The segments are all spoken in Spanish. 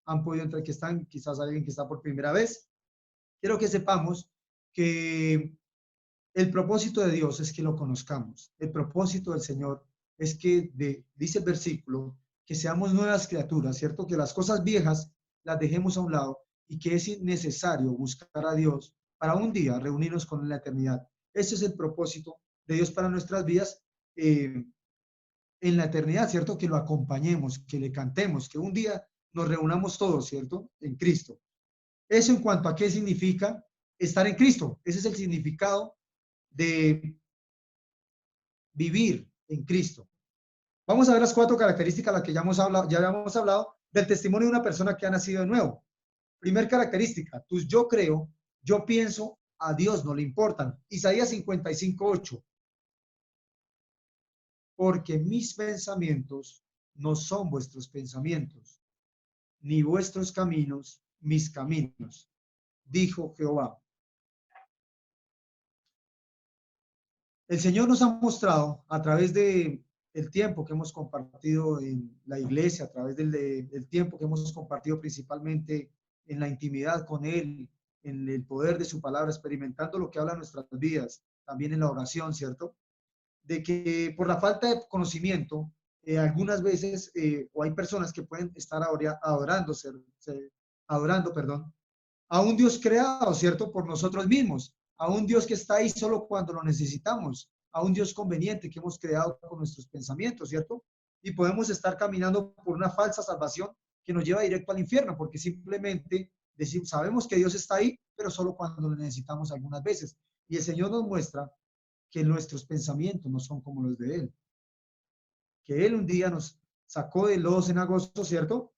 han podido entrar, que están, quizás alguien que está por primera vez. Quiero que sepamos que el propósito de Dios es que lo conozcamos. El propósito del Señor es que, dice el versículo, que seamos nuevas criaturas, ¿cierto? Que las cosas viejas las dejemos a un lado y que es necesario buscar a Dios para un día reunirnos con la eternidad. Ese es el propósito de Dios para nuestras vidas en la eternidad, ¿cierto? Que lo acompañemos, que le cantemos, que un día nos reunamos todos, ¿cierto? En Cristo. Eso en cuanto a qué significa estar en Cristo. Ese es el significado de vivir en Cristo. Vamos a ver las 4 características las que ya habíamos hablado del testimonio de una persona que ha nacido de nuevo. Primer característica, tus yo creo, yo pienso, a Dios no le importan. Isaías 55:8. Porque mis pensamientos no son vuestros pensamientos, ni vuestros caminos mis caminos, dijo Jehová. El Señor nos ha mostrado a través de el tiempo que hemos compartido en la iglesia, a través del tiempo que hemos compartido principalmente en la intimidad con Él, en el poder de su palabra, experimentando lo que habla en nuestras vidas, también en la oración, ¿cierto? De que por la falta de conocimiento, algunas veces, o hay personas que pueden estar adorando, perdón, a un Dios creado, ¿cierto? Por nosotros mismos, a un Dios que está ahí solo cuando lo necesitamos, a un Dios conveniente que hemos creado con nuestros pensamientos, ¿cierto? Y podemos estar caminando por una falsa salvación que nos lleva directo al infierno, porque simplemente decimos, sabemos que Dios está ahí, pero solo cuando lo necesitamos algunas veces. Y el Señor nos muestra que nuestros pensamientos no son como los de Él, que Él un día nos sacó de lodo cenagoso, ¿cierto?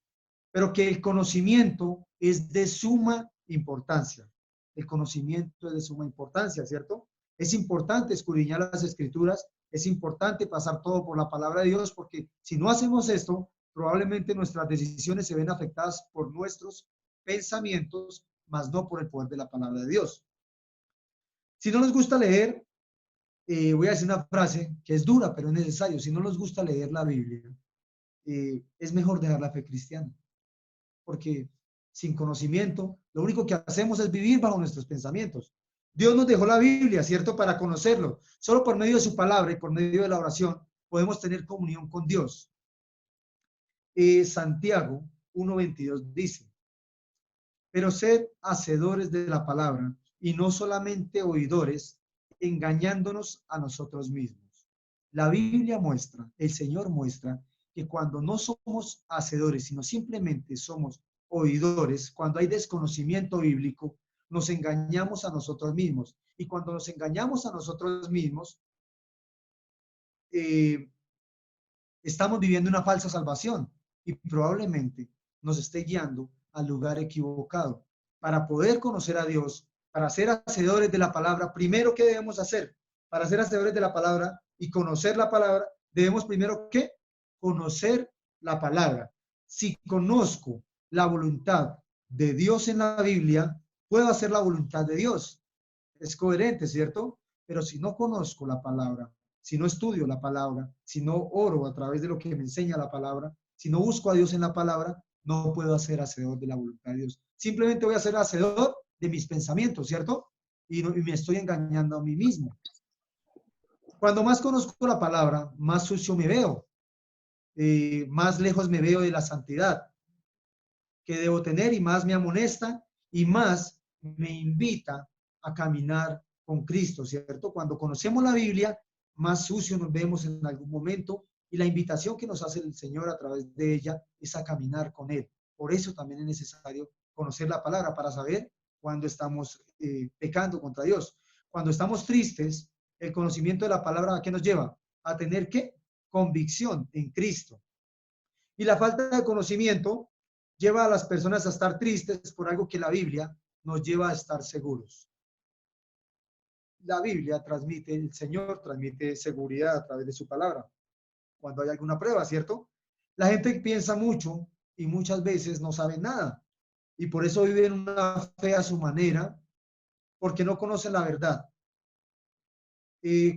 Pero que el conocimiento es de suma importancia. El conocimiento es de suma importancia, ¿cierto? Es importante escudriñar las escrituras, es importante pasar todo por la palabra de Dios, porque si no hacemos esto, probablemente nuestras decisiones se ven afectadas por nuestros pensamientos, más no por el poder de la palabra de Dios. Si no nos gusta leer, voy a decir una frase que es dura, pero es necesario. Si no nos gusta leer la Biblia, es mejor dejar la fe cristiana, porque sin conocimiento, lo único que hacemos es vivir bajo nuestros pensamientos. Dios nos dejó la Biblia, ¿cierto? Para conocerlo. Solo por medio de su palabra y por medio de la oración podemos tener comunión con Dios. Santiago 1:22 dice, pero sed hacedores de la palabra y no solamente oidores, engañándonos a nosotros mismos. La Biblia muestra, el Señor muestra, que cuando no somos hacedores, sino simplemente somos oidores, cuando hay desconocimiento bíblico, nos engañamos a nosotros mismos. Y cuando nos engañamos a nosotros mismos, eh, estamos viviendo una falsa salvación y probablemente nos esté guiando al lugar equivocado. Para poder conocer a Dios, para ser hacedores de la palabra, primero, ¿qué debemos hacer? Para ser hacedores de la palabra y conocer la palabra, debemos primero, ¿qué? Conocer la palabra. Si conozco la voluntad de Dios en la Biblia, puedo hacer la voluntad de Dios. Es coherente, ¿cierto? Pero si no conozco la palabra, si no estudio la palabra, si no oro a través de lo que me enseña la palabra, si no busco a Dios en la palabra, no puedo ser hacedor de la voluntad de Dios. Simplemente voy a ser hacedor de mis pensamientos, ¿cierto? Y me estoy engañando a mí mismo. Cuando más conozco la palabra, más sucio me veo, más lejos me veo de la santidad que debo tener y más me amonesta y más me invita a caminar con Cristo, ¿cierto? Cuando conocemos la Biblia, más sucio nos vemos en algún momento y la invitación que nos hace el Señor a través de ella es a caminar con Él. Por eso también es necesario conocer la palabra para saber cuando estamos pecando contra Dios. Cuando estamos tristes, el conocimiento de la palabra, ¿a qué nos lleva? A tener ¿qué? Convicción en Cristo. Y la falta de conocimiento lleva a las personas a estar tristes por algo que la Biblia nos lleva a estar seguros. La Biblia transmite, el Señor transmite seguridad a través de su palabra. Cuando hay alguna prueba, ¿cierto? La gente piensa mucho y muchas veces no sabe nada. Y por eso viven una fe a su manera, porque no conocen la verdad.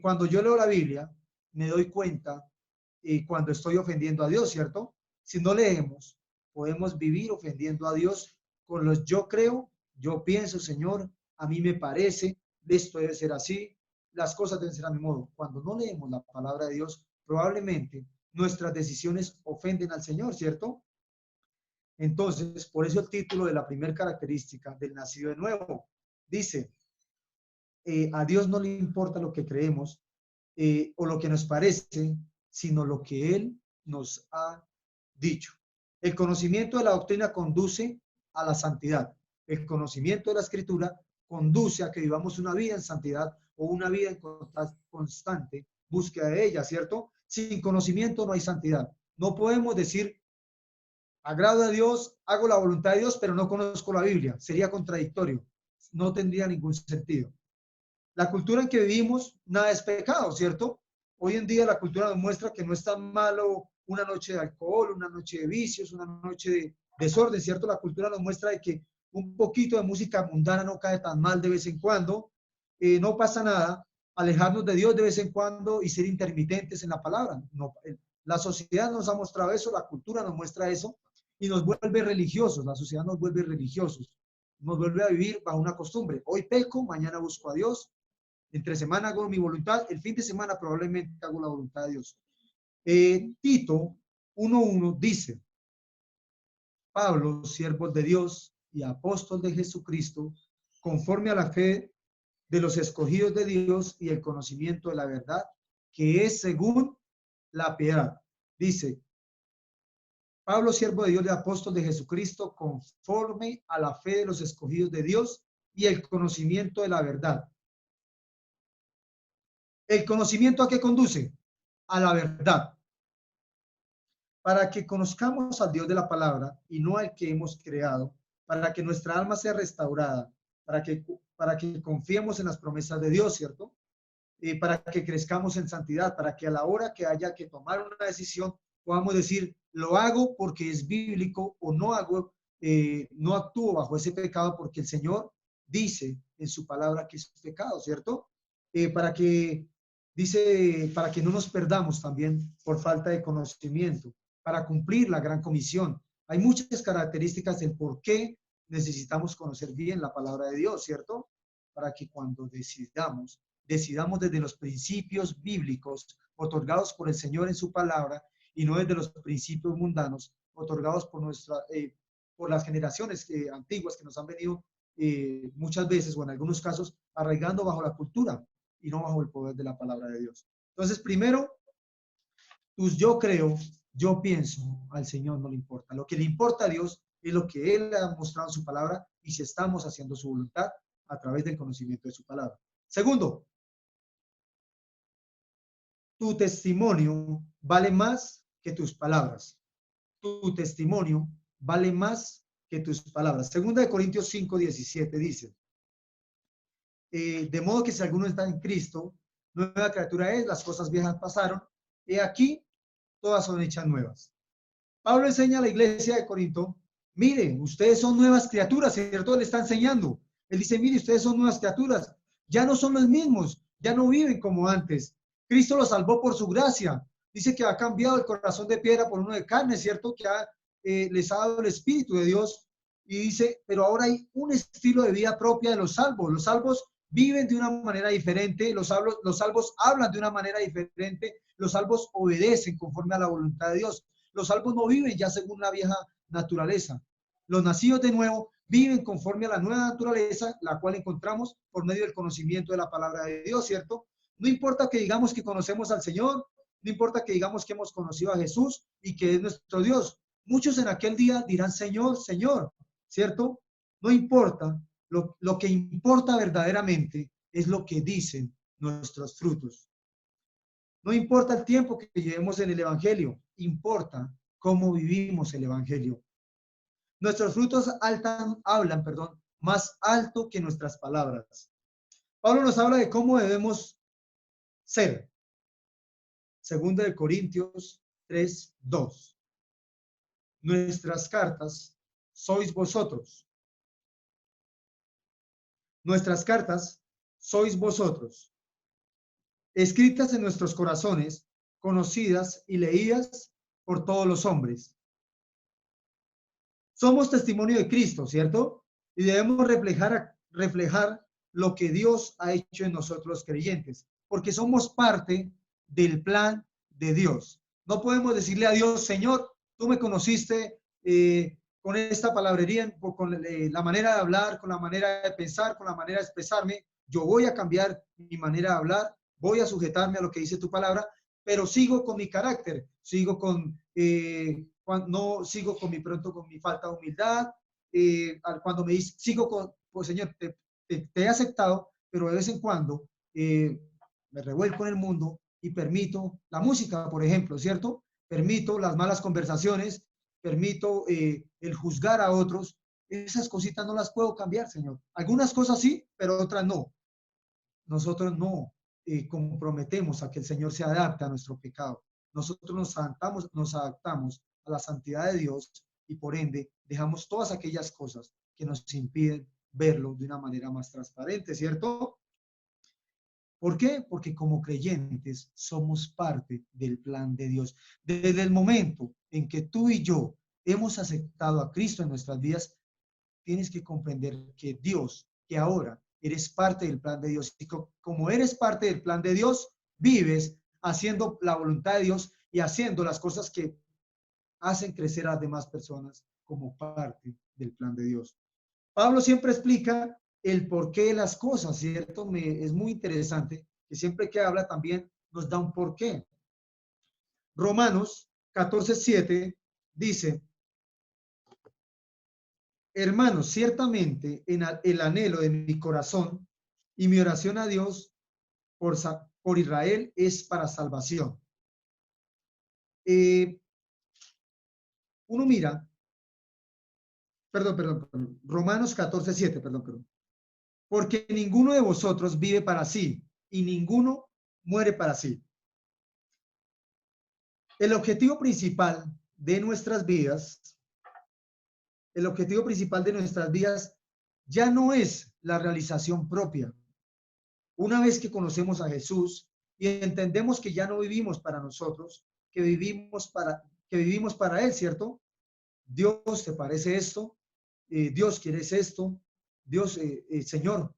Cuando yo leo la Biblia, me doy cuenta cuando estoy ofendiendo a Dios, ¿cierto? Si no leemos, podemos vivir ofendiendo a Dios con los yo creo, yo pienso, Señor, a mí me parece, esto debe ser así, las cosas deben ser a mi modo. Cuando no leemos la palabra de Dios, probablemente nuestras decisiones ofenden al Señor, ¿cierto? Entonces, por eso el título de la primera característica del nacido de nuevo dice, a Dios no le importa lo que creemos o lo que nos parece, sino lo que Él nos ha dicho. El conocimiento de la doctrina conduce a la santidad. El conocimiento de la escritura conduce a que vivamos una vida en santidad o una vida en constante búsqueda de ella, ¿cierto? Sin conocimiento no hay santidad. No podemos decir, agrado a Dios, hago la voluntad de Dios, pero no conozco la Biblia. Sería contradictorio. No tendría ningún sentido. La cultura en que vivimos, nada es pecado, ¿cierto? Hoy en día la cultura nos muestra que no es tan malo una noche de alcohol, una noche de vicios, una noche de desorden, ¿cierto? La cultura nos muestra de que un poquito de música mundana no cae tan mal de vez en cuando, no pasa nada, alejarnos de Dios de vez en cuando y ser intermitentes en la palabra. No, la sociedad nos ha mostrado eso, la cultura nos muestra eso y nos vuelve religiosos, la sociedad nos vuelve religiosos, nos vuelve a vivir bajo una costumbre. Hoy peco, mañana busco a Dios, entre semana hago mi voluntad, el fin de semana probablemente hago la voluntad de Dios. Tito 1:1 dice, Pablo, siervo de Dios y apóstol de Jesucristo, conforme a la fe de los escogidos de Dios y el conocimiento de la verdad, que es según la piedad. Dice, Pablo, siervo de Dios y apóstol de Jesucristo, conforme a la fe de los escogidos de Dios y el conocimiento de la verdad. ¿El conocimiento a qué conduce? A la verdad. Para que conozcamos al Dios de la palabra y no al que hemos creado, para que nuestra alma sea restaurada, para que confiemos en las promesas de Dios, ¿cierto? Para que crezcamos en santidad, para que a la hora que haya que tomar una decisión podamos decir, lo hago porque es bíblico o no hago, no actúo bajo ese pecado porque el Señor dice en su palabra que es pecado, ¿cierto? Para que no nos perdamos también por falta de conocimiento, para cumplir la gran comisión. Hay muchas características del por qué necesitamos conocer bien la palabra de Dios, ¿cierto? Para que cuando decidamos desde los principios bíblicos otorgados por el Señor en su palabra y no desde los principios mundanos otorgados por las generaciones antiguas que nos han venido muchas veces o en algunos casos arraigando bajo la cultura y no bajo el poder de la palabra de Dios. Entonces, primero, pues yo creo, yo pienso, al Señor no le importa. Lo que le importa a Dios es lo que Él ha mostrado en su palabra y si estamos haciendo su voluntad a través del conocimiento de su palabra. Segundo, tu testimonio vale más que tus palabras. Tu testimonio vale más que tus palabras. Segunda de Corintios 5:17 dice, de modo que si alguno está en Cristo, nueva criatura es, las cosas viejas pasaron, y aquí todas son hechas nuevas. Pablo enseña a la iglesia de Corinto, miren, ustedes son nuevas criaturas, ¿cierto? Él está enseñando. Él dice, mire, ustedes son nuevas criaturas, ya no son los mismos, ya no viven como antes. Cristo los salvó por su gracia. Dice que ha cambiado el corazón de piedra por uno de carne, ¿cierto? Que les ha dado el Espíritu de Dios. Y dice, pero ahora hay un estilo de vida propia de los salvos. Los salvos viven de una manera diferente, los salvos hablan de una manera diferente, los salvos obedecen conforme a la voluntad de Dios. Los salvos no viven ya según la vieja naturaleza. Los nacidos de nuevo viven conforme a la nueva naturaleza, la cual encontramos por medio del conocimiento de la palabra de Dios, ¿cierto? No importa que digamos que conocemos al Señor, no importa que digamos que hemos conocido a Jesús y que es nuestro Dios. Muchos en aquel día dirán, Señor, Señor, ¿cierto? No importa. Lo que importa verdaderamente es lo que dicen nuestros frutos. No importa el tiempo que llevemos en el Evangelio, importa cómo vivimos el Evangelio. Nuestros frutos hablan, más alto que nuestras palabras. Pablo nos habla de cómo debemos ser. Segunda de Corintios 3:2. Nuestras cartas sois vosotros. Nuestras cartas sois vosotros, escritas en nuestros corazones, conocidas y leídas por todos los hombres. Somos testimonio de Cristo, ¿cierto? Y debemos reflejar lo que Dios ha hecho en nosotros los creyentes, porque somos parte del plan de Dios. No podemos decirle a Dios, Señor, tú me conociste con esta palabrería, con la manera de hablar, con la manera de pensar, con la manera de expresarme. Yo voy a cambiar mi manera de hablar, voy a sujetarme a lo que dice tu palabra, pero sigo con mi carácter, no sigo con mi pronto con mi falta de humildad, cuando me dice, sigo con, pues Señor, te he aceptado, pero de vez en cuando me revuelco en el mundo y permito la música, por ejemplo, ¿cierto? Permito las malas conversaciones, permito el juzgar a otros. Esas cositas no las puedo cambiar, Señor. Algunas cosas sí, pero otras no. Nosotros no comprometemos a que el Señor se adapte a nuestro pecado. Nosotros nos adaptamos a la santidad de Dios y por ende dejamos todas aquellas cosas que nos impiden verlo de una manera más transparente, ¿cierto? ¿Por qué? Porque como creyentes somos parte del plan de Dios. Desde el momento en que tú y yo hemos aceptado a Cristo en nuestras vidas, tienes que comprender que Dios, que ahora eres parte del plan de Dios, y como eres parte del plan de Dios, vives haciendo la voluntad de Dios y haciendo las cosas que hacen crecer a las demás personas como parte del plan de Dios. Pablo siempre explica el porqué de las cosas, ¿cierto? Es muy interesante que siempre que habla también nos da un porqué. Romanos 14:7 dice, hermanos, ciertamente en el anhelo de mi corazón y mi oración a Dios por Israel es para salvación. Uno mira, perdón, Romanos 14:7, perdón. Porque ninguno de vosotros vive para sí y ninguno muere para sí. El objetivo principal de nuestras vidas, el objetivo principal de nuestras vidas ya no es la realización propia. Una vez que conocemos a Jesús y entendemos que ya no vivimos para nosotros, que vivimos para Él, ¿cierto? Dios, ¿te parece esto? Dios, ¿quieres esto? Dios, Señor,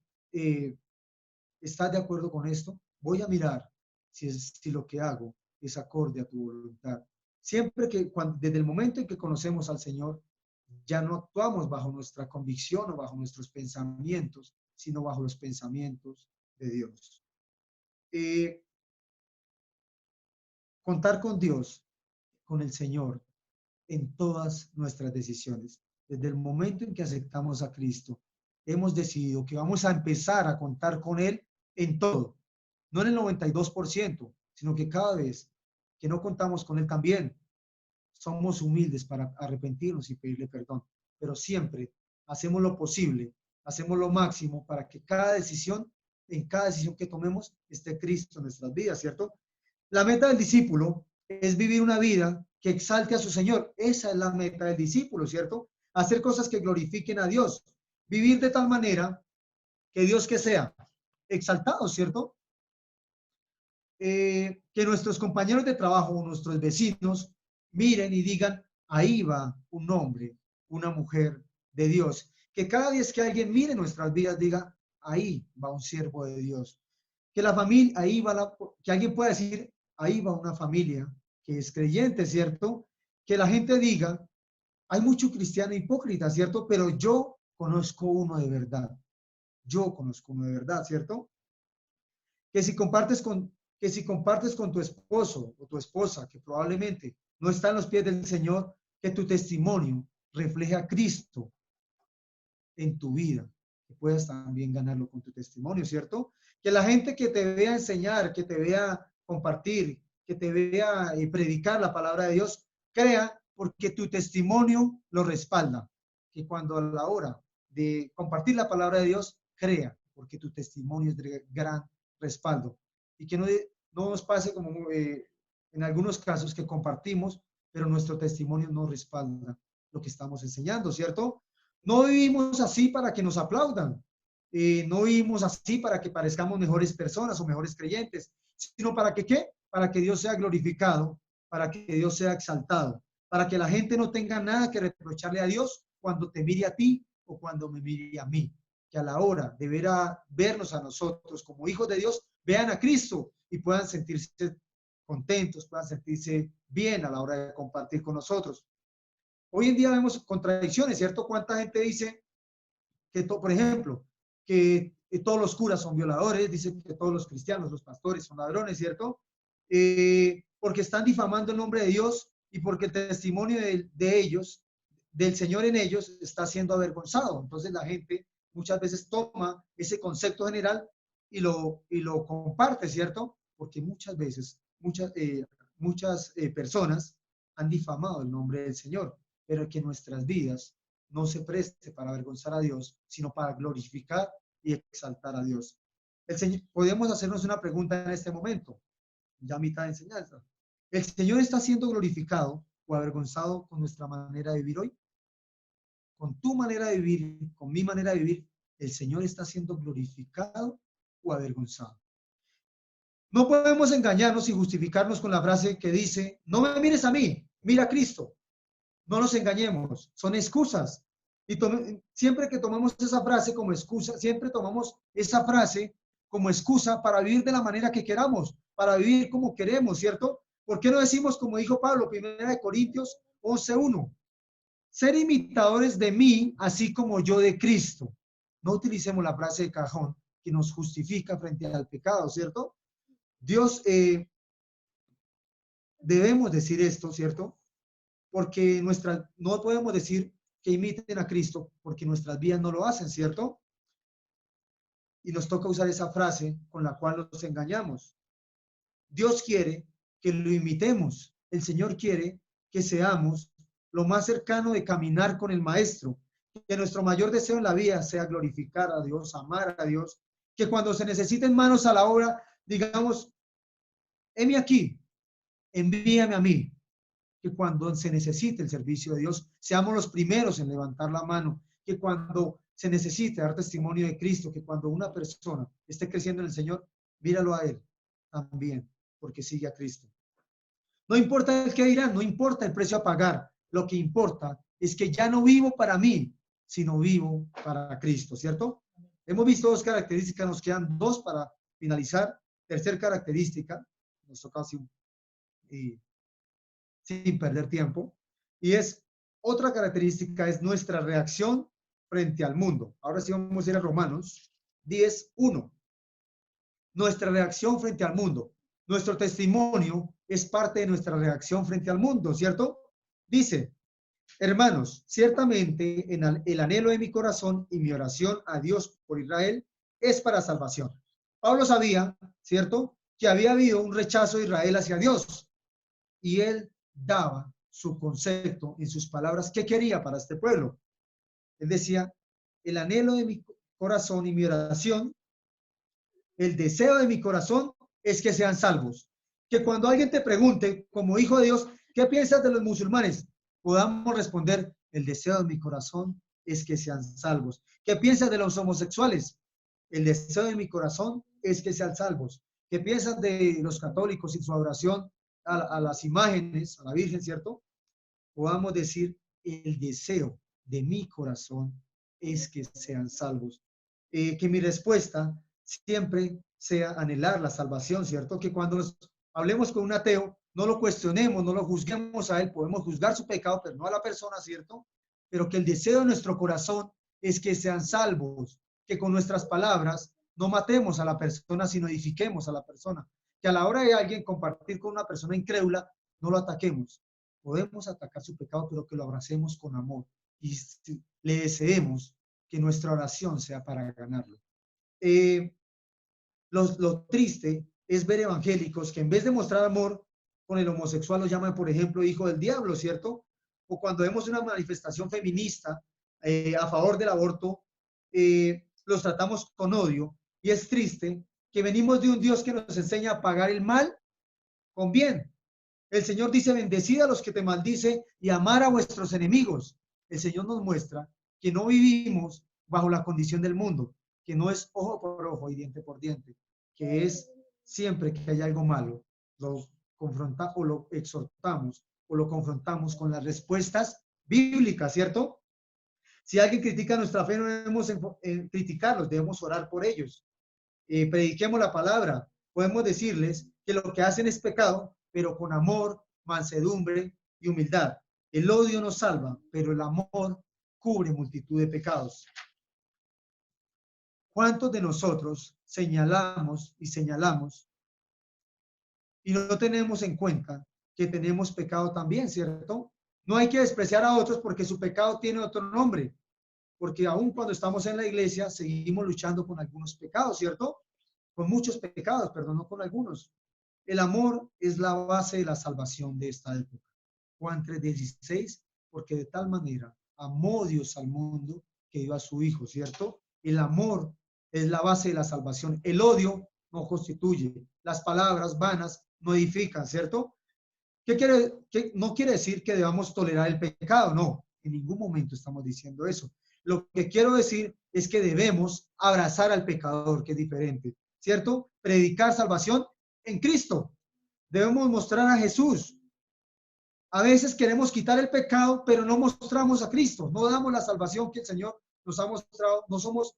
¿estás de acuerdo con esto? Voy a mirar si lo que hago es acorde a tu voluntad. Siempre desde el momento en que conocemos al Señor, ya no actuamos bajo nuestra convicción o bajo nuestros pensamientos, sino bajo los pensamientos de Dios. Contar con Dios, con el Señor, en todas nuestras decisiones. Desde el momento en que aceptamos a Cristo, hemos decidido que vamos a empezar a contar con Él en todo, no en el 92%, sino que cada vez que no contamos con Él también, somos humildes para arrepentirnos y pedirle perdón, pero siempre hacemos lo posible, hacemos lo máximo para que en cada decisión que tomemos, esté Cristo en nuestras vidas, ¿cierto? La meta del discípulo es vivir una vida que exalte a su Señor. Esa es la meta del discípulo, ¿cierto? Hacer cosas que glorifiquen a Dios. Vivir de tal manera que Dios que sea exaltado, ¿cierto? Que nuestros compañeros de trabajo o nuestros vecinos miren y digan, ahí va un hombre, una mujer de Dios. Que cada vez que alguien mire nuestras vidas diga, ahí va un siervo de Dios. Que la familia, que alguien pueda decir, ahí va una familia que es creyente, ¿cierto? Que la gente diga, hay mucho cristiano hipócrita, ¿cierto? Pero yo conozco uno de verdad. Yo conozco uno de verdad, ¿cierto? Que si compartes con tu esposo o tu esposa, que probablemente no está en los pies del Señor, que tu testimonio refleje a Cristo en tu vida, que puedas también ganarlo con tu testimonio, ¿cierto? Que la gente que te vea enseñar, que te vea compartir, que te vea predicar la palabra de Dios, crea porque tu testimonio lo respalda. Que cuando a la hora de compartir la palabra de Dios, crea porque tu testimonio es de gran respaldo. Y que no nos pase como en algunos casos que compartimos, pero nuestro testimonio no respalda lo que estamos enseñando, ¿cierto? No vivimos así para que nos aplaudan, no vivimos así para que parezcamos mejores personas o mejores creyentes, sino para que, ¿qué? Para que Dios sea glorificado, para que Dios sea exaltado, para que la gente no tenga nada que reprocharle a Dios, cuando te mire a ti o cuando me mire a mí. Que a la hora de vernos a nosotros como hijos de Dios, vean a Cristo y puedan sentirse contentos, puedan sentirse bien a la hora de compartir con nosotros. Hoy en día vemos contradicciones, ¿cierto? ¿Cuánta gente dice que, por ejemplo, que todos los curas son violadores, dicen que todos los cristianos, los pastores son ladrones, ¿cierto? Porque están difamando el nombre de Dios y porque el testimonio de ellos, del Señor en ellos, está siendo avergonzado. Entonces la gente muchas veces toma ese concepto general y lo comparte, ¿cierto? Porque muchas veces, muchas personas han difamado el nombre del Señor, pero que nuestras vidas no se preste para avergonzar a Dios, sino para glorificar y exaltar a Dios. Podemos hacernos una pregunta en este momento, ya a mitad de enseñanza. ¿El Señor está siendo glorificado o avergonzado con nuestra manera de vivir hoy? Con tu manera de vivir, con mi manera de vivir, ¿el Señor está siendo glorificado o avergonzado? No podemos engañarnos y justificarnos con la frase que dice, no me mires a mí, mira a Cristo. No nos engañemos, son excusas. Y siempre que tomamos esa frase como excusa, siempre tomamos esa frase como excusa para vivir de la manera que queramos, para vivir como queremos, ¿cierto? ¿Por qué no decimos, como dijo Pablo, 1 Corintios 11:1? Ser imitadores de mí, así como yo de Cristo. No utilicemos la frase de cajón que nos justifica frente al pecado, ¿cierto? Dios, debemos decir esto, ¿cierto? Porque no podemos decir que imiten a Cristo porque nuestras vidas no lo hacen, ¿cierto? Y nos toca usar esa frase con la cual nos engañamos. Dios quiere que lo imitemos. El Señor quiere que seamos lo más cercano de caminar con el Maestro. Que nuestro mayor deseo en la vida sea glorificar a Dios, amar a Dios. Que cuando se necesiten manos a la obra, digamos, heme aquí, envíame a mí. Que cuando se necesite el servicio de Dios, seamos los primeros en levantar la mano, que cuando se necesite dar testimonio de Cristo, que cuando una persona esté creciendo en el Señor, míralo a Él también, porque sigue a Cristo. No importa el que dirán, no importa el precio a pagar, lo que importa es que ya no vivo para mí, sino vivo para Cristo, ¿cierto? Hemos visto dos características, nos quedan dos para finalizar. Tercer característica, nos toca así, sin perder tiempo, y es otra característica, es nuestra reacción frente al mundo. Ahora sí vamos a ir a Romanos 10:1. Nuestra reacción frente al mundo. Nuestro testimonio es parte de nuestra reacción frente al mundo, ¿cierto? Dice, hermanos, ciertamente en el anhelo de mi corazón y mi oración a Dios por Israel es para salvación. Pablo sabía, ¿cierto?, que había habido un rechazo de Israel hacia Dios y él daba su concepto en sus palabras qué quería para este pueblo. Él decía, el anhelo de mi corazón y mi oración, el deseo de mi corazón es que sean salvos. Que cuando alguien te pregunte, como hijo de Dios, ¿qué piensas de los musulmanes? Podamos responder, el deseo de mi corazón es que sean salvos. ¿Qué piensas de los homosexuales? El deseo de mi corazón es que sean salvos. ¿Qué piensas de los católicos y su adoración a las imágenes, a la Virgen, ¿cierto? Podamos decir, el deseo de mi corazón es que sean salvos. Que mi respuesta siempre sea anhelar la salvación, ¿cierto? Que cuando hablemos con un ateo, no lo cuestionemos, no lo juzguemos a él, podemos juzgar su pecado, pero no a la persona, ¿cierto? Pero que el deseo de nuestro corazón es que sean salvos, que con nuestras palabras no matemos a la persona, sino edifiquemos a la persona. Que a la hora de alguien compartir con una persona incrédula, no lo ataquemos. Podemos atacar su pecado, pero que lo abracemos con amor y le deseemos que nuestra oración sea para ganarlo. Lo triste es ver evangélicos que en vez de mostrar amor con el homosexual lo llaman, por ejemplo, hijo del diablo, ¿cierto? O cuando vemos una manifestación feminista a favor del aborto, los tratamos con odio. Y es triste que venimos de un Dios que nos enseña a pagar el mal con bien. El Señor dice, bendecid a los que te maldice y amar a vuestros enemigos. El Señor nos muestra que no vivimos bajo la condición del mundo, que no es ojo por ojo y diente por diente, que es siempre que hay algo malo, lo confrontamos o lo exhortamos o lo confrontamos con las respuestas bíblicas, ¿cierto? Si alguien critica nuestra fe, no debemos criticarlos, debemos orar por ellos. Prediquemos la palabra. Podemos decirles que lo que hacen es pecado, pero con amor, mansedumbre y humildad. El odio nos salva, pero el amor cubre multitud de pecados. ¿Cuántos de nosotros señalamos y no tenemos en cuenta que tenemos pecado también, cierto? No hay que despreciar a otros porque su pecado tiene otro nombre, porque aún cuando estamos en la iglesia seguimos luchando con algunos pecados, ¿cierto? Con muchos pecados, perdón, no con algunos. El amor es la base de la salvación de esta época. Juan 3:16, porque de tal manera amó Dios al mundo que dio a su Hijo, ¿cierto? El amor es la base de la salvación. El odio no constituye. Las palabras vanas no edifican, ¿cierto? No quiere decir que debamos tolerar el pecado, no. En ningún momento estamos diciendo eso. Lo que quiero decir es que debemos abrazar al pecador, que es diferente, ¿cierto? Predicar salvación en Cristo. Debemos mostrar a Jesús. A veces queremos quitar el pecado, pero no mostramos a Cristo. No damos la salvación que el Señor nos ha mostrado. No somos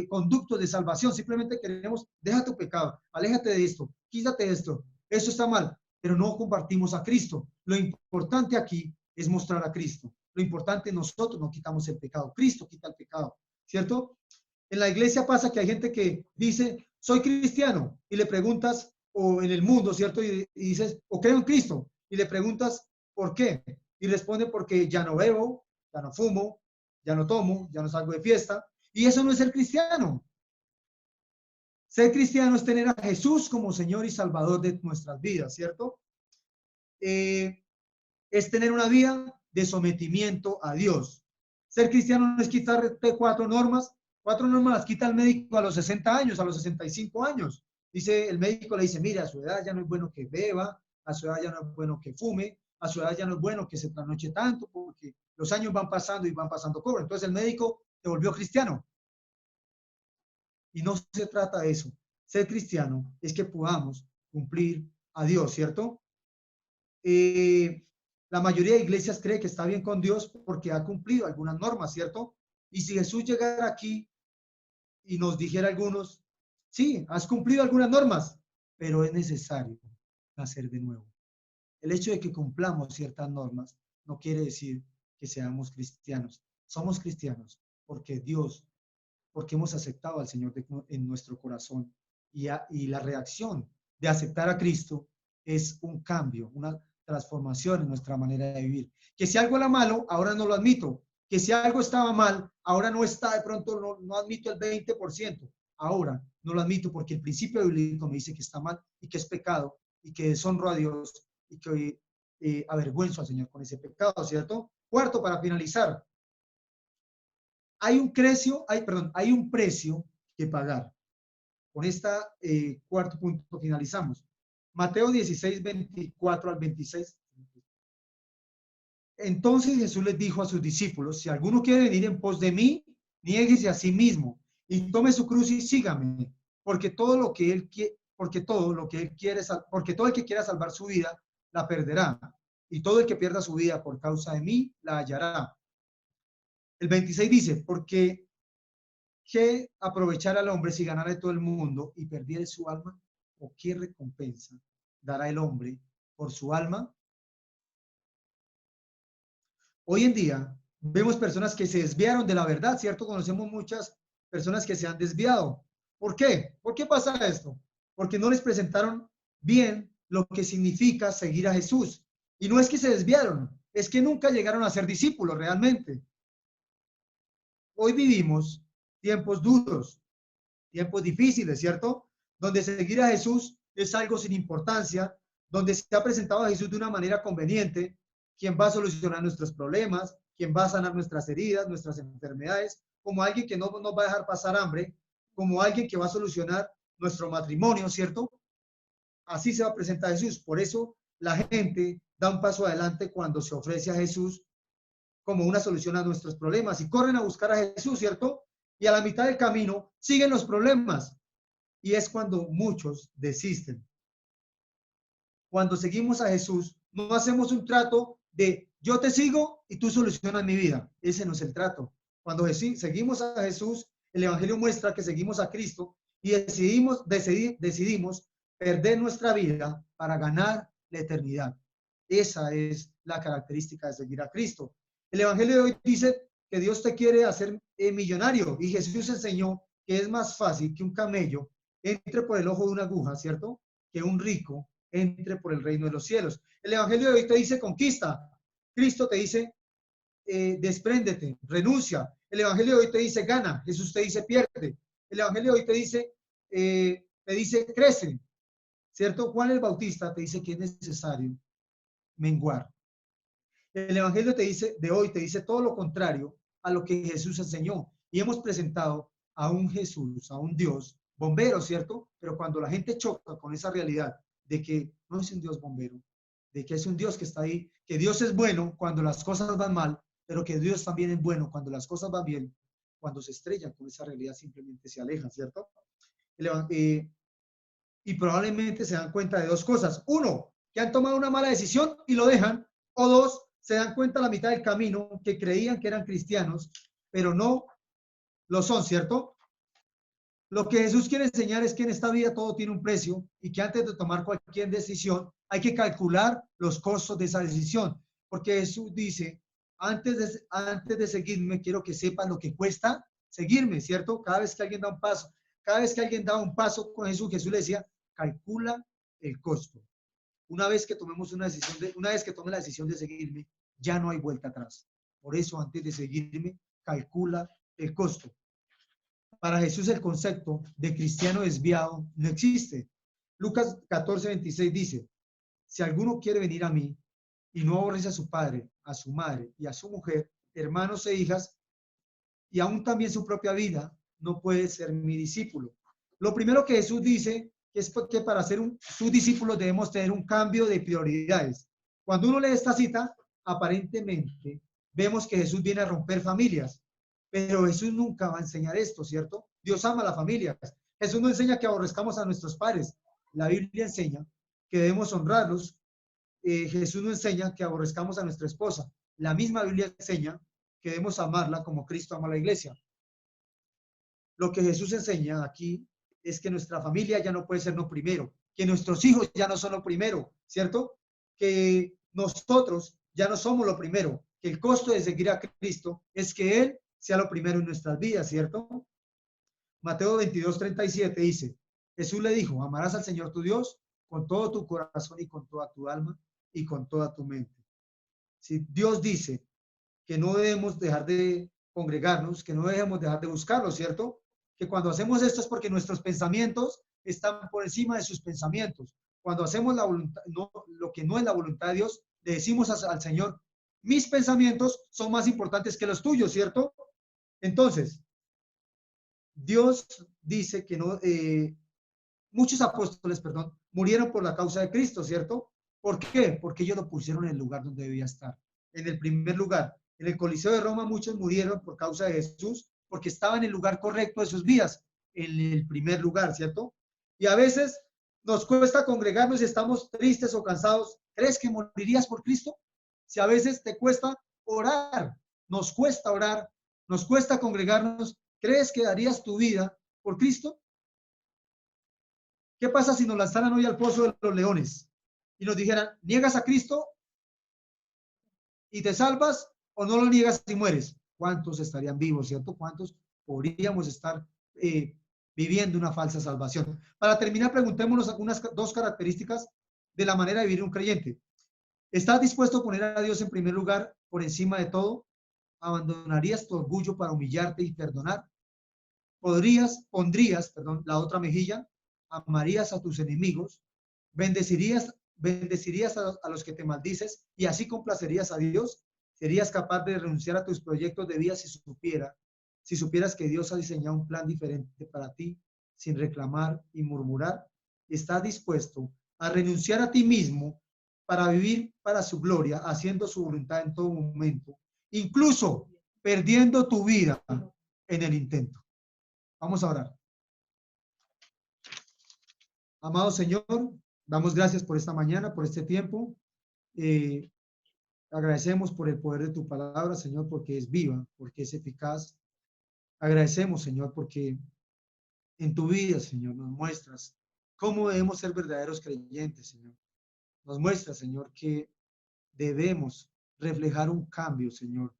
conductos de salvación. Simplemente queremos, deja tu pecado, aléjate de esto, quítate de esto. Eso está mal, pero no compartimos a Cristo. Lo importante aquí es mostrar a Cristo. Lo importante, nosotros no quitamos el pecado. Cristo quita el pecado, ¿cierto? En la iglesia pasa que hay gente que dice, soy cristiano, y le preguntas, o en el mundo, ¿cierto? Y dices, o creo en Cristo, y le preguntas, ¿por qué? Y responde, porque ya no bebo, ya no fumo, ya no tomo, ya no salgo de fiesta, y eso no es ser cristiano. Ser cristiano es tener a Jesús como Señor y Salvador de nuestras vidas, ¿cierto? Es tener una vida de sometimiento a Dios. Ser cristiano no es quitarte cuatro normas las quita el médico a los 60 años, a los 65 años. Dice, el médico le dice, mira, a su edad ya no es bueno que beba, a su edad ya no es bueno que fume, a su edad ya no es bueno que se trasnoche tanto, porque los años van pasando y van pasando cobra. Entonces el médico te volvió cristiano. Y no se trata de eso. Ser cristiano es que podamos cumplir a Dios, ¿cierto? La mayoría de iglesias cree que está bien con Dios porque ha cumplido algunas normas, ¿cierto? Y si Jesús llegara aquí y nos dijera a algunos, sí, has cumplido algunas normas, pero es necesario nacer de nuevo. El hecho de que cumplamos ciertas normas no quiere decir que seamos cristianos. Somos cristianos porque Dios, porque hemos aceptado al Señor en nuestro corazón y la reacción de aceptar a Cristo es un cambio, una transformación en nuestra manera de vivir. Que si algo era malo, ahora no lo admito. Que si algo estaba mal, ahora no está, de pronto no admito el 20%. Ahora no lo admito porque el principio bíblico me dice que está mal y que es pecado y que deshonro a Dios y que avergüenzo al Señor con ese pecado, ¿cierto? Cuarto, para finalizar, hay un precio que pagar. Con esta cuarto punto finalizamos. Mateo 16, 24 al 26. Entonces Jesús les dijo a sus discípulos, si alguno quiere venir en pos de mí, niéguese a sí mismo y tome su cruz y sígame, porque todo lo que él quiere, porque todo el que quiera salvar su vida la perderá, y todo el que pierda su vida por causa de mí la hallará. El 26 dice, porque ¿qué aprovechar al hombre si ganara todo el mundo y perdiere su alma? ¿O qué recompensa dará el hombre por su alma? Hoy en día vemos personas que se desviaron de la verdad, ¿cierto? Conocemos muchas personas que se han desviado. ¿Por qué? ¿Por qué pasa esto? Porque no les presentaron bien lo que significa seguir a Jesús. Y no es que se desviaron, es que nunca llegaron a ser discípulos realmente. Hoy vivimos tiempos duros, tiempos difíciles, ¿cierto? Donde seguir a Jesús es algo sin importancia, donde se ha presentado a Jesús de una manera conveniente, quien va a solucionar nuestros problemas, quien va a sanar nuestras heridas, nuestras enfermedades, como alguien que no nos va a dejar pasar hambre, como alguien que va a solucionar nuestro matrimonio, ¿cierto? Así se va a presentar Jesús. Por eso la gente da un paso adelante cuando se ofrece a Jesús como una solución a nuestros problemas y corren a buscar a Jesús, ¿cierto? Y a la mitad del camino siguen los problemas. Y es cuando muchos desisten. Cuando seguimos a Jesús, no hacemos un trato de yo te sigo y tú solucionas mi vida. Ese no es el trato. Cuando seguimos a Jesús, el Evangelio muestra que seguimos a Cristo y decidimos perder nuestra vida para ganar la eternidad. Esa es la característica de seguir a Cristo. El Evangelio de hoy dice que Dios te quiere hacer millonario y Jesús enseñó que es más fácil que un camello entre por el ojo de una aguja, ¿cierto? Que un rico entre por el reino de los cielos. El Evangelio de hoy te dice conquista. Cristo te dice despréndete, renuncia. El Evangelio de hoy te dice gana. Jesús te dice pierde. El Evangelio de hoy te dice crece. ¿Cierto? Juan el Bautista te dice que es necesario menguar. El Evangelio de hoy te dice todo lo contrario a lo que Jesús enseñó. Y hemos presentado a un Jesús, a un Dios bombero, ¿cierto? Pero cuando la gente choca con esa realidad de que no es un Dios bombero, de que es un Dios que está ahí, que Dios es bueno cuando las cosas van mal, pero que Dios también es bueno cuando las cosas van bien, cuando se estrellan con esa realidad simplemente se alejan, ¿cierto? Y probablemente se dan cuenta de dos cosas. Uno, que han tomado una mala decisión y lo dejan. O dos, se dan cuenta a la mitad del camino que creían que eran cristianos, pero no lo son, ¿cierto? Lo que Jesús quiere enseñar es que en esta vida todo tiene un precio y que antes de tomar cualquier decisión hay que calcular los costos de esa decisión. Porque Jesús dice, antes de seguirme, quiero que sepan lo que cuesta seguirme, ¿cierto? Cada vez que alguien da un paso, cada vez que alguien da un paso con Jesús, Jesús le decía, calcula el costo. Una vez que tomemos una vez que tome la decisión de seguirme, ya no hay vuelta atrás. Por eso, antes de seguirme, calcula el costo. Para Jesús el concepto de cristiano desviado no existe. Lucas 14:26 dice, si alguno quiere venir a mí y no aborrece a su padre, a su madre y a su mujer, hermanos e hijas, y aún también su propia vida, no puede ser mi discípulo. Lo primero que Jesús dice es que para ser su discípulo debemos tener un cambio de prioridades. Cuando uno lee esta cita, aparentemente vemos que Jesús viene a romper familias, pero Jesús nunca va a enseñar esto, ¿cierto? Dios ama a las familias. Jesús no enseña que aborrezcamos a nuestros padres. La Biblia enseña que debemos honrarlos. Jesús no enseña que aborrezcamos a nuestra esposa. La misma Biblia enseña que debemos amarla como Cristo ama a la iglesia. Lo que Jesús enseña aquí es que nuestra familia ya no puede ser lo primero, que nuestros hijos ya no son lo primero, ¿cierto? Que nosotros ya no somos lo primero, que el costo de seguir a Cristo es que Él sea lo primero en nuestras vidas, ¿cierto? Mateo 22:37 dice, Jesús le dijo, amarás al Señor tu Dios con todo tu corazón y con toda tu alma y con toda tu mente. Si Dios dice que no debemos dejar de congregarnos, que no debemos dejar de buscarlo, ¿cierto? Que cuando hacemos esto es porque nuestros pensamientos están por encima de sus pensamientos. Cuando hacemos la voluntad, no, lo que no es la voluntad de Dios, le decimos al Señor, mis pensamientos son más importantes que los tuyos, ¿cierto? Entonces, Dios dice que no, muchos apóstoles, perdón, murieron por la causa de Cristo, ¿cierto? ¿Por qué? Porque ellos lo pusieron en el lugar donde debía estar, en el primer lugar. En el Coliseo de Roma muchos murieron por causa de Jesús, porque estaba en el lugar correcto de sus vidas, en el primer lugar, ¿cierto? Y a veces nos cuesta congregarnos y estamos tristes o cansados. ¿Crees que morirías por Cristo? Si a veces te cuesta orar, nos cuesta congregarnos, ¿crees que darías tu vida por Cristo? ¿Qué pasa si nos lanzaran hoy al pozo de los leones y nos dijeran, niegas a Cristo y te salvas o no lo niegas y mueres? ¿Cuántos estarían vivos, cierto? ¿Cuántos podríamos estar viviendo una falsa salvación? Para terminar, preguntémonos algunas dos características de la manera de vivir un creyente. ¿Estás dispuesto a poner a Dios en primer lugar por encima de todo? ¿Abandonarías tu orgullo para humillarte y perdonar? Pondrías, la otra mejilla, amarías a tus enemigos, bendecirías a los que te maldices y así complacerías a Dios. ¿Serías capaz de renunciar a tus proyectos de vida si supieras que Dios ha diseñado un plan diferente para ti sin reclamar y murmurar? ¿Estás dispuesto a renunciar a ti mismo para vivir para su gloria, haciendo su voluntad en todo momento, incluso perdiendo tu vida en el intento? Vamos a orar. Amado Señor, damos gracias por esta mañana, por este tiempo. Agradecemos por el poder de tu palabra, Señor, porque es viva, porque es eficaz. Agradecemos, Señor, porque en tu vida, Señor, nos muestras cómo debemos ser verdaderos creyentes, Señor. Nos muestras, Señor, que debemos reflejar un cambio, Señor,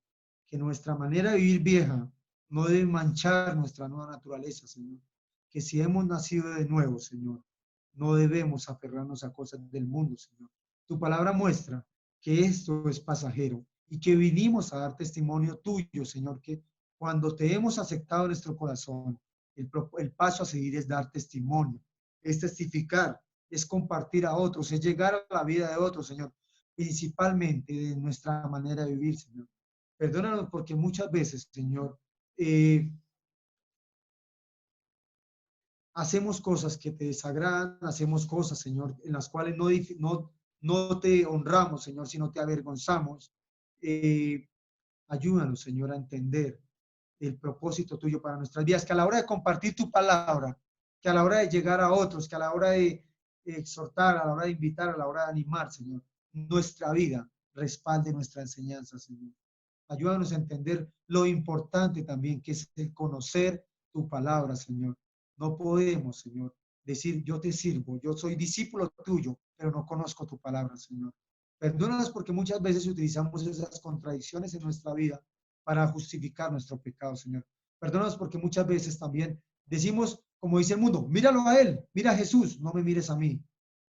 que nuestra manera de vivir vieja no debe manchar nuestra nueva naturaleza, Señor. Que si hemos nacido de nuevo, Señor, no debemos aferrarnos a cosas del mundo, Señor. Tu palabra muestra que esto es pasajero y que vinimos a dar testimonio tuyo, Señor, que cuando te hemos aceptado en nuestro corazón, el paso a seguir es dar testimonio, es testificar, es compartir a otros, es llegar a la vida de otros, Señor, principalmente de nuestra manera de vivir, Señor. Perdónanos porque muchas veces, Señor, eh, hacemos cosas que te desagradan, hacemos cosas, Señor, en las cuales no te honramos, Señor, sino te avergonzamos. Eh, Ayúdanos, Señor, a entender el propósito tuyo para nuestras vidas, que a la hora de compartir tu palabra, que a la hora de llegar a otros, que a la hora de exhortar, a la hora de invitar, a la hora de animar, Señor, nuestra vida respalde nuestra enseñanza, Señor. Ayúdanos a entender lo importante también que es el conocer tu palabra, Señor. No podemos, Señor, decir yo te sirvo, yo soy discípulo tuyo, pero no conozco tu palabra, Señor. Perdónanos porque muchas veces utilizamos esas contradicciones en nuestra vida para justificar nuestro pecado, Señor. Perdónanos porque muchas veces también decimos, como dice el mundo, míralo a él, mira a Jesús, no me mires a mí.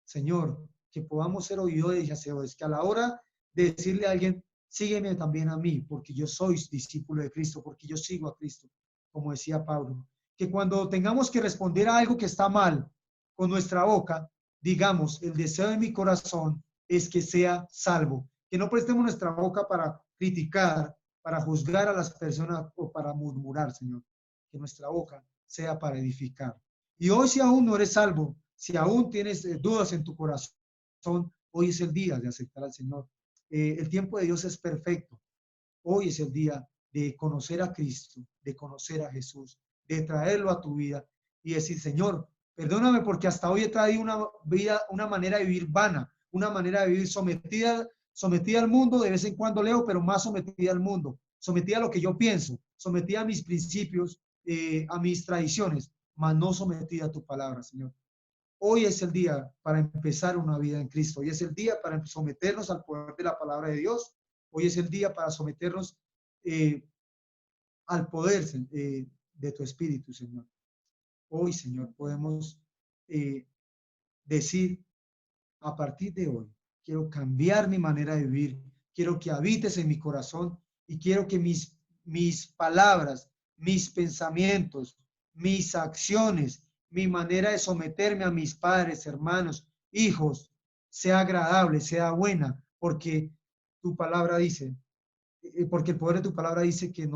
Señor, que podamos ser oidores y hacedores, que a la hora de decirle a alguien, sígueme también a mí, porque yo soy discípulo de Cristo, porque yo sigo a Cristo, como decía Pablo. Que cuando tengamos que responder a algo que está mal con nuestra boca, digamos, el deseo de mi corazón es que sea salvo. Que no prestemos nuestra boca para criticar, para juzgar a las personas o para murmurar, Señor. Que nuestra boca sea para edificar. Y hoy si aún no eres salvo, si aún tienes dudas en tu corazón, hoy es el día de aceptar al Señor. El tiempo de Dios es perfecto. Hoy es el día de conocer a Cristo, de conocer a Jesús, de traerlo a tu vida y decir, Señor, perdóname porque hasta hoy he traído una vida, una manera de vivir vana, una manera de vivir sometida al mundo, de vez en cuando leo, pero más sometida al mundo, sometida a lo que yo pienso, sometida a mis principios, a mis tradiciones, mas no sometida a tu palabra, Señor. Hoy es el día para empezar una vida en Cristo. Hoy es el día para someternos al poder de la palabra de Dios. Hoy es el día para someternos eh, al poder de tu Espíritu, Señor. Hoy, Señor, podemos eh, decir, a partir de hoy, quiero cambiar mi manera de vivir, quiero que habites en mi corazón y quiero que mis palabras, mis pensamientos, mis acciones, mi manera de someterme a mis padres, hermanos, hijos, sea agradable, sea buena, porque tu palabra dice, porque el poder de tu palabra dice que,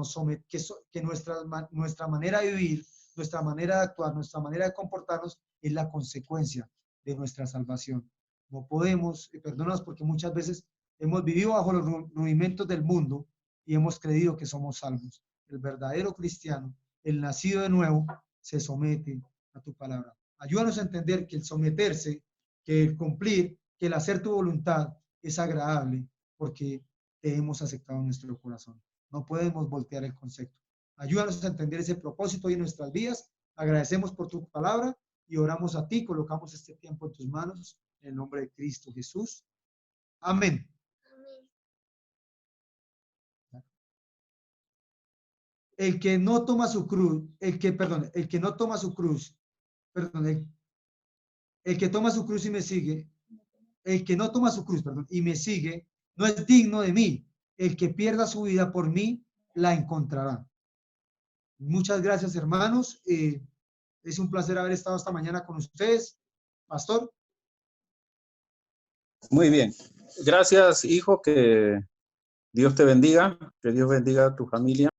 que nuestra manera de vivir, nuestra manera de actuar, nuestra manera de comportarnos es la consecuencia de nuestra salvación. No podemos, perdónanos porque muchas veces hemos vivido bajo los rudimentos del mundo y hemos creído que somos salvos. El verdadero cristiano, el nacido de nuevo, se somete a tu palabra. Ayúdanos a entender que el someterse, que el cumplir, que el hacer tu voluntad es agradable, porque te hemos aceptado en nuestro corazón. No podemos voltear el concepto. Ayúdanos a entender ese propósito hoy en nuestras vidas. Agradecemos por tu palabra y oramos a ti. Colocamos este tiempo en tus manos en el nombre de Cristo Jesús. Amén. El que no toma su cruz, el que no toma su cruz, perdón, el que toma su cruz y me sigue, el que no toma su cruz, perdón, y me sigue, no es digno de mí. El que pierda su vida por mí, la encontrará. Muchas gracias, hermanos. Es un placer haber estado esta mañana con ustedes. Pastor. Muy bien. Gracias, hijo. Que Dios te bendiga. Que Dios bendiga a tu familia.